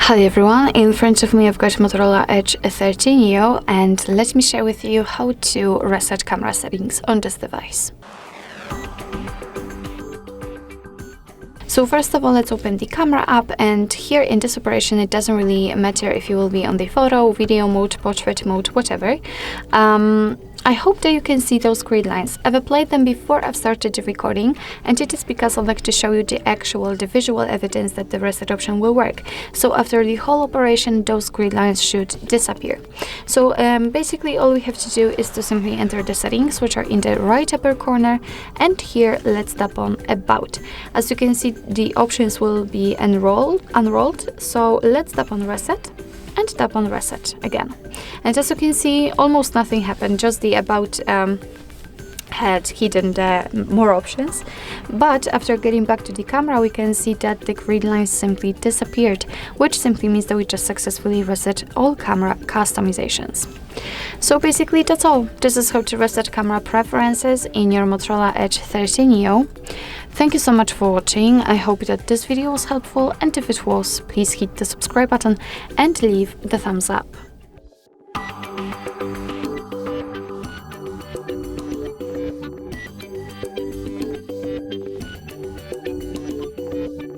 Hi everyone, in front of me I've got Motorola Edge 13 Neo, and let me share with you how to reset camera settings on this device. So first of all, let's open the camera app, and here in this operation it doesn't really matter if you will be on the photo, video mode, portrait mode, whatever. I hope that you can see those grid lines. I've applied them before I've started the recording, and it is because I'd like to show you the visual evidence that the reset option will work. So after the whole operation, those grid lines should disappear. So basically all we have to do is to simply enter the settings, which are in the right upper corner, and here let's tap on About. As you can see, the options will be unrolled, so let's tap on Reset and tap on Reset again. And as you can see, almost nothing happened, just the About had hidden the more options. But after getting back to the camera, we can see that the grid lines simply disappeared, which simply means that we just successfully reset all camera customizations. So basically that's all. This is how to reset camera preferences in your Motorola Edge 13 Neo. Thank you so much for watching. I hope that this video was helpful, and if it was, please hit the subscribe button and leave the thumbs up.